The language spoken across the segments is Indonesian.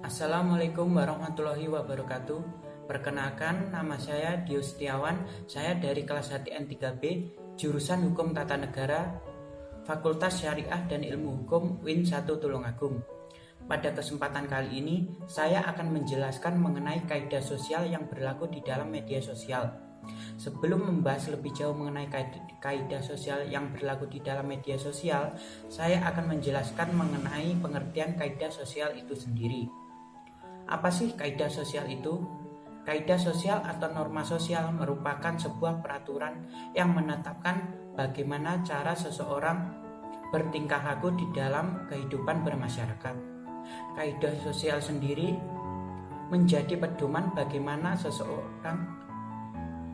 Assalamualaikum warahmatullahi wabarakatuh. Perkenalkan, nama saya Dio Setiawan. Saya dari kelas HTN 3B, jurusan Hukum Tata Negara, Fakultas Syariah dan Ilmu Hukum Win 1 Tulungagung. Pada kesempatan kali ini, saya akan menjelaskan mengenai kaidah sosial yang berlaku di dalam media sosial. Sebelum membahas lebih jauh mengenai kaidah sosial yang berlaku di dalam media sosial, saya akan menjelaskan mengenai pengertian kaidah sosial itu sendiri. Apa sih kaidah sosial itu? Kaidah sosial atau norma sosial merupakan sebuah peraturan yang menetapkan bagaimana cara seseorang bertingkah laku di dalam kehidupan bermasyarakat. Kaidah sosial sendiri menjadi pedoman bagaimana seseorang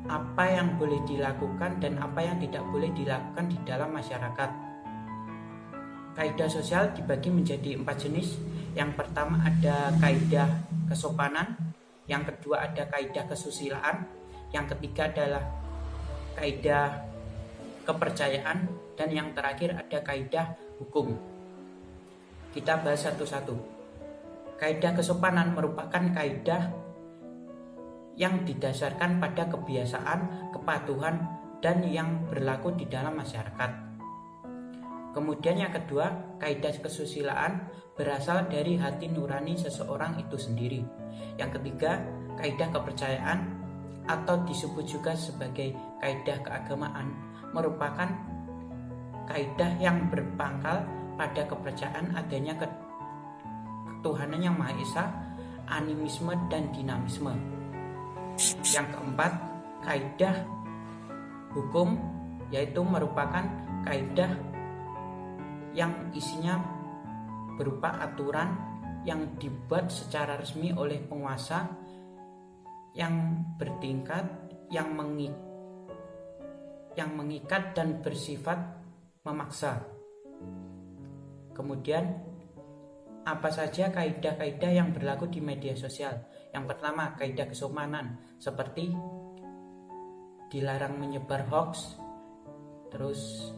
apa yang boleh dilakukan dan apa yang tidak boleh dilakukan di dalam masyarakat. Kaidah sosial dibagi menjadi 4 jenis. Yang pertama ada kaidah kesopanan, yang kedua ada kaidah kesusilaan, yang ketiga adalah kaidah kepercayaan, dan yang terakhir ada kaidah hukum. Kita bahas satu-satu. Kaidah kesopanan merupakan kaidah yang didasarkan pada kebiasaan, kepatuhan, dan yang berlaku di dalam masyarakat. Kemudian yang kedua, kaidah kesusilaan berasal dari hati nurani seseorang itu sendiri. Yang ketiga, kaidah kepercayaan atau disebut juga sebagai kaidah keagamaan merupakan kaidah yang berpangkal pada kepercayaan adanya ketuhanan yang Maha Esa, animisme dan dinamisme. Yang keempat, kaidah hukum, yaitu merupakan kaidah yang isinya berupa aturan yang dibuat secara resmi oleh penguasa yang bertingkat, yang mengikat dan bersifat memaksa. Kemudian, apa saja kaidah-kaidah yang berlaku di media sosial? Yang pertama, kaidah kesopanan, seperti dilarang menyebar hoax, terus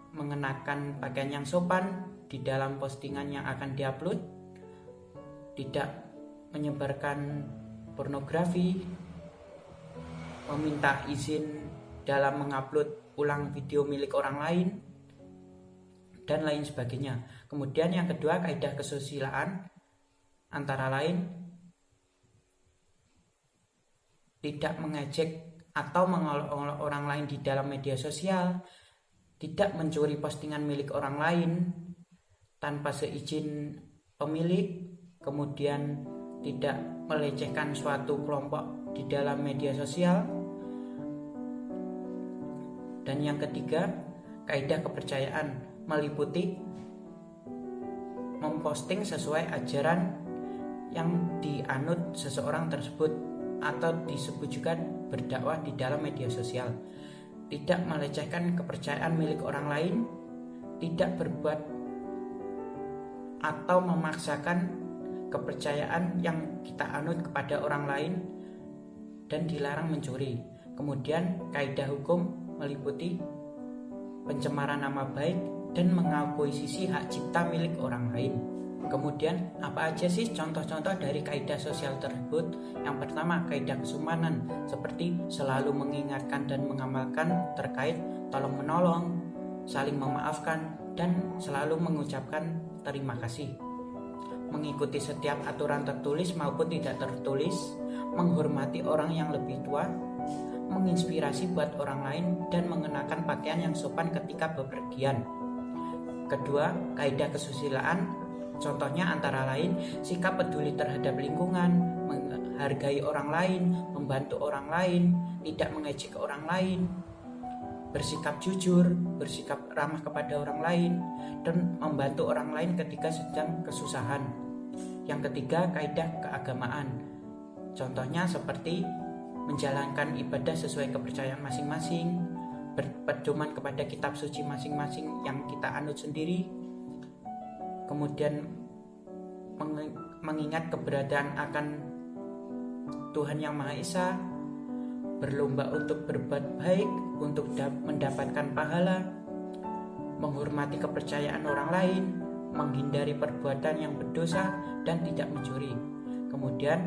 mengenakan pakaian yang sopan di dalam postingan yang akan diupload, tidak menyebarkan pornografi, meminta izin dalam mengupload ulang video milik orang lain, dan lain sebagainya. Kemudian yang kedua, kaidah kesusilaan antara lain tidak mengejek atau mengolok-olok orang lain di dalam media sosial, tidak mencuri postingan milik orang lain tanpa seizin pemilik, kemudian tidak melecehkan suatu kelompok di dalam media sosial. Dan yang ketiga, kaidah kepercayaan meliputi memposting sesuai ajaran yang dianut seseorang tersebut atau disebut juga berdakwah di dalam media sosial, tidak melecehkan kepercayaan milik orang lain, tidak berbuat atau memaksakan kepercayaan yang kita anut kepada orang lain, dan dilarang mencuri. Kemudian kaidah hukum meliputi pencemaran nama baik dan mengakuisisi hak cipta milik orang lain. Kemudian apa aja sih contoh-contoh dari kaidah sosial tersebut? Yang pertama, kaidah kesopanan, seperti selalu mengingatkan dan mengamalkan terkait tolong menolong, saling memaafkan, dan selalu mengucapkan terima kasih. Mengikuti setiap aturan tertulis maupun tidak tertulis, menghormati orang yang lebih tua, menginspirasi buat orang lain, dan mengenakan pakaian yang sopan ketika bepergian. Kedua, kaidah kesusilaan, contohnya antara lain sikap peduli terhadap lingkungan, menghargai orang lain, membantu orang lain, tidak mengejek orang lain, bersikap jujur, bersikap ramah kepada orang lain, dan membantu orang lain ketika sedang kesusahan. Yang ketiga, kaidah keagamaan, contohnya seperti menjalankan ibadah sesuai kepercayaan masing-masing, berpedoman kepada kitab suci masing-masing yang kita anut sendiri, kemudian mengingat keberadaan akan Tuhan yang Maha Esa, berlomba untuk berbuat baik, untuk mendapatkan pahala, menghormati kepercayaan orang lain, menghindari perbuatan yang berdosa dan tidak mencuri. Kemudian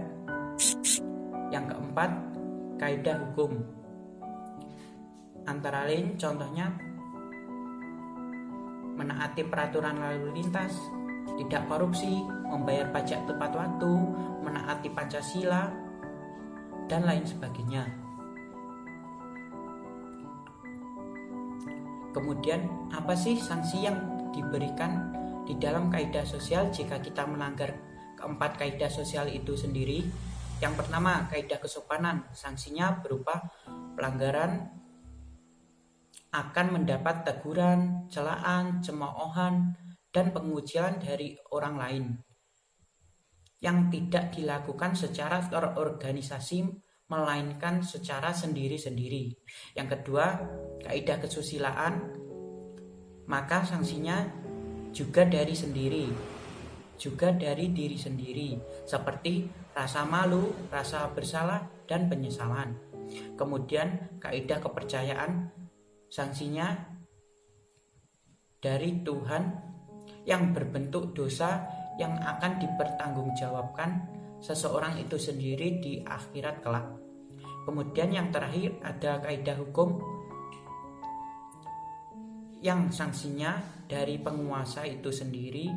yang keempat, kaidah hukum. Antara lain contohnya menaati peraturan lalu lintas, tidak korupsi, membayar pajak tepat waktu, menaati Pancasila, dan lain sebagainya. Kemudian apa sih sanksi yang diberikan di dalam kaidah sosial jika kita melanggar keempat kaidah sosial itu sendiri? Yang pertama, kaidah kesopanan. Sanksinya berupa pelanggaran akan mendapat teguran, celaan, cemoohan, dan pengucilan dari orang lain yang tidak dilakukan secara terorganisasi melainkan secara sendiri-sendiri. Yang kedua, kaidah kesusilaan, maka sanksinya juga dari diri sendiri, seperti rasa malu, rasa bersalah, dan penyesalan. Kemudian kaidah kepercayaan, sanksinya dari Tuhan yang berbentuk dosa yang akan dipertanggungjawabkan seseorang itu sendiri di akhirat kelak. Kemudian yang terakhir ada kaidah hukum yang sanksinya dari penguasa itu sendiri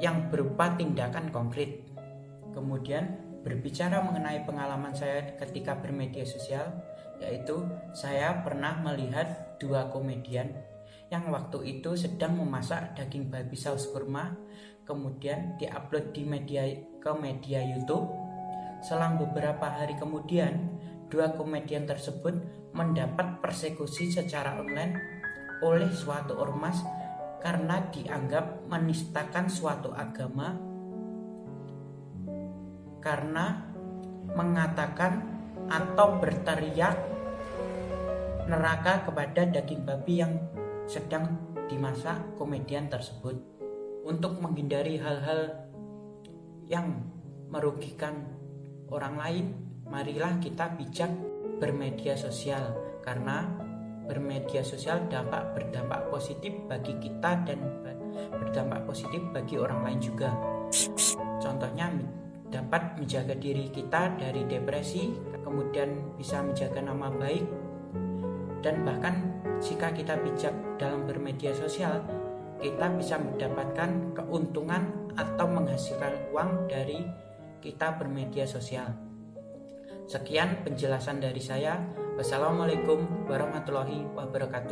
yang berupa tindakan konkret. Kemudian berbicara mengenai pengalaman saya ketika bermedia sosial, yaitu saya pernah melihat 2 komedian yang waktu itu sedang memasak daging babi saus kurma, kemudian diupload di media YouTube. Selang beberapa hari kemudian, 2 komedian tersebut mendapat persekusi secara online oleh suatu ormas karena dianggap menistakan suatu agama, karena mengatakan atau berteriak neraka kepada daging babi yang sedang dimasak komedian tersebut. Untuk menghindari hal-hal yang merugikan orang lain, marilah kita bijak bermedia sosial, karena bermedia sosial dapat berdampak positif bagi kita dan berdampak positif bagi orang lain juga. Contohnya dapat menjaga diri kita dari depresi, kemudian bisa menjaga nama baik, dan bahkan jika kita bijak dalam bermedia sosial, kita bisa mendapatkan keuntungan atau menghasilkan uang dari kita bermedia sosial. Sekian penjelasan dari saya. Wassalamualaikum warahmatullahi wabarakatuh.